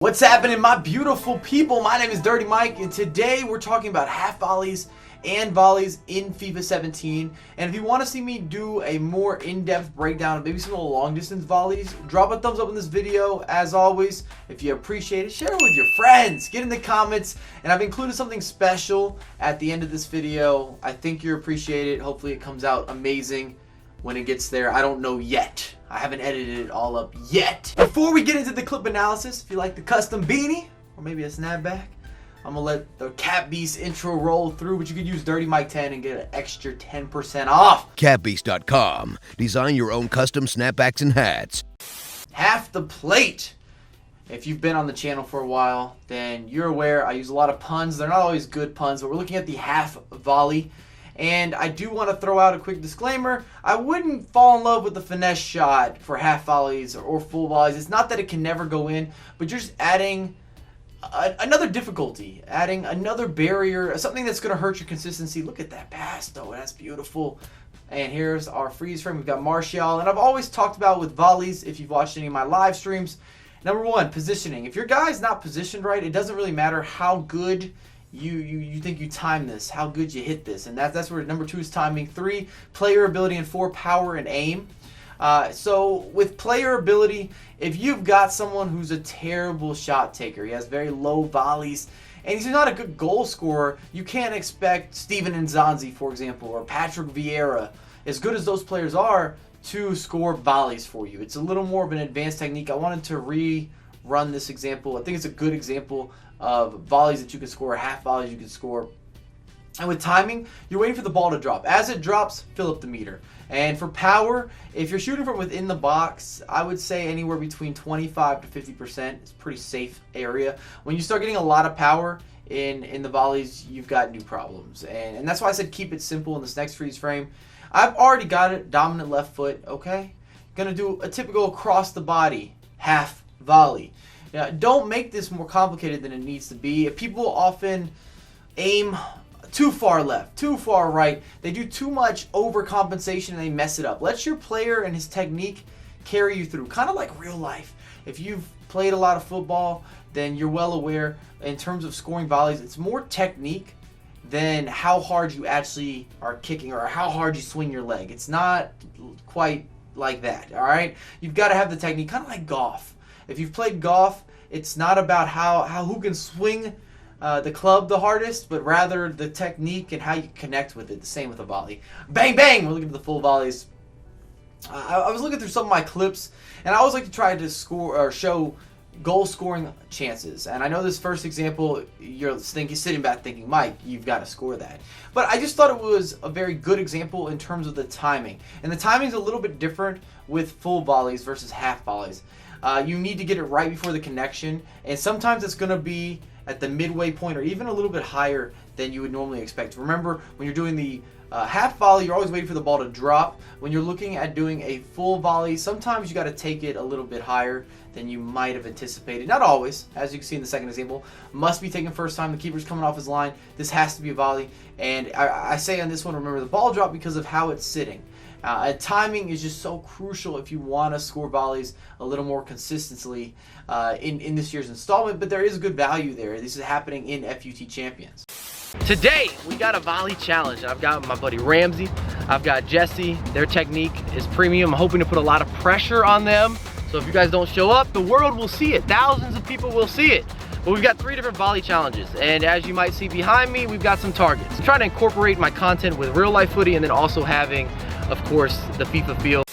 What's happening, my beautiful people? My name is Dirty Mike, and today we're talking about half volleys and volleys in FIFA 17. And if you want to see me do a more in-depth breakdown of maybe some of the long-distance volleys, drop a thumbs up in this video. As always, if you appreciate it, share it with your friends, get in the comments, and I've included something special at the end of this video. I think you appreciate it. Hopefully it comes out amazing when it gets there. I don't know yet. I haven't edited it all up yet. Before we get into the clip analysis, if you like the custom beanie or maybe a snapback, I'm gonna let the Cat Beast intro roll through, but you could use Dirty Mike 10 and get an extra 10% off. Catbeast.com. Design your own custom snapbacks and hats. Half the plate. If you've been on the channel for a while, then you're aware I use a lot of puns. They're not always good puns, but we're looking at the half volley. And I do want to throw out a quick disclaimer. I wouldn't fall in love with the finesse shot for half volleys or full volleys. It's not that it can never go in, but you're just adding another difficulty, adding another barrier, something that's going to hurt your consistency. Look at that pass, though. That's beautiful. And here's our freeze frame. We've got Martial. And I've always talked about with volleys, if you've watched any of my live streams, number one, positioning. If your guy's not positioned right, it doesn't really matter how good you think you time this, how good you hit this. And that's where number 2 is timing. 3, player ability, and 4, power and aim. So with player ability, if you've got someone who's a terrible shot taker, he has very low volleys, and he's not a good goal scorer, you can't expect Steven Nzonzi, for example, or Patrick Vieira, as good as those players are, to score volleys for you. It's a little more of an advanced technique. I wanted to rerun this example. I think it's a good example of volleys that you can score, half volleys you can score. And with timing, you're waiting for the ball to drop. As it drops, fill up the meter. And for power, if you're shooting from within the box, I would say anywhere between 25 to 50%. It's a pretty safe area. When you start getting a lot of power in the volleys, you've got new problems. And that's why I said keep it simple in this next freeze frame. I've already got it, dominant left foot, okay? Gonna do a typical across the body half volley. Now, don't make this more complicated than it needs to be. People often aim too far left, too far right. They do too much overcompensation and they mess it up. Let your player and his technique carry you through, kind of like real life. If you've played a lot of football, then you're well aware in terms of scoring volleys, it's more technique than how hard you actually are kicking or how hard you swing your leg. It's not quite like that, all right? You've got to have the technique, kind of like golf. If you've played golf, it's not about who can swing the club the hardest, but rather the technique and how you connect with it. The same with a volley. Bang, bang! We're looking at the full volleys. I was looking through some of my clips, and I always like to try to score or show goal scoring chances. And I know this first example, you're sitting back thinking, Mike, you've got to score that. But I just thought it was a very good example in terms of the timing. And the timing is a little bit different with full volleys versus half volleys. You need to get it right before the connection, and sometimes it's going to be at the midway point or even a little bit higher than you would normally expect. Remember, when you're doing the half volley, you're always waiting for the ball to drop. When you're looking at doing a full volley, sometimes you got to take it a little bit higher than you might have anticipated. Not always, as you can see in the second example. Must be taken first time. The keeper's coming off his line. This has to be a volley. And I say on this one, remember the ball drop because of how it's sitting. Timing is just so crucial if you want to score volleys a little more consistently in this year's installment, but there is a good value there. This is happening in FUT Champions. Today, we got a volley challenge. I've got my buddy Ramsey, I've got Jesse. Their technique is premium. I'm hoping to put a lot of pressure on them. So if you guys don't show up, the world will see it. Thousands of people will see it. But we've got 3 different volley challenges, and as you might see behind me, we've got some targets. I'm trying to incorporate my content with real life footy and then also having, of course, the FIFA feel.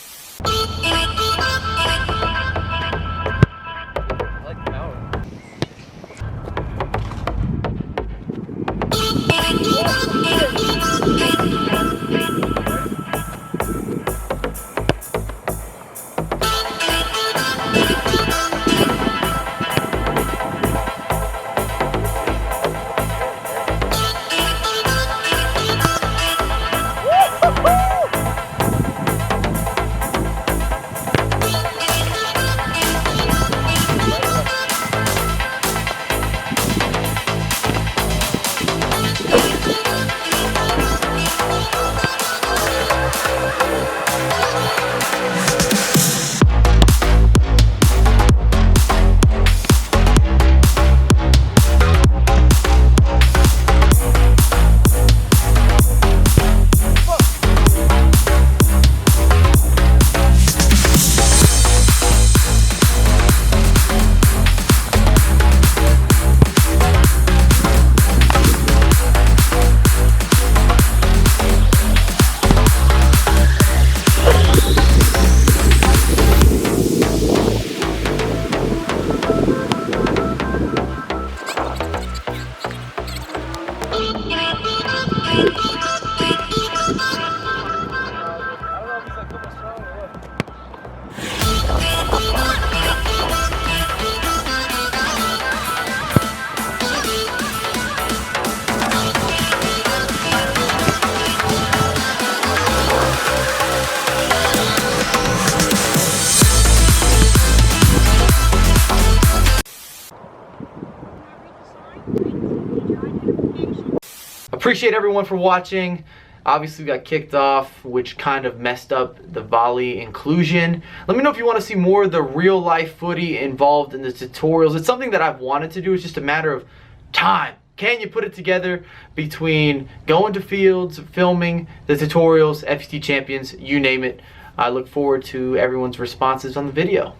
Appreciate everyone for watching. Obviously, we got kicked off, which kind of messed up the volley inclusion. Let me know if you want to see more of the real life footy involved in the tutorials. It's something that I've wanted to do. It's just a matter of time. Can you put it together between going to fields, filming the tutorials, FUT Champions, you name it. I look forward to everyone's responses on the video.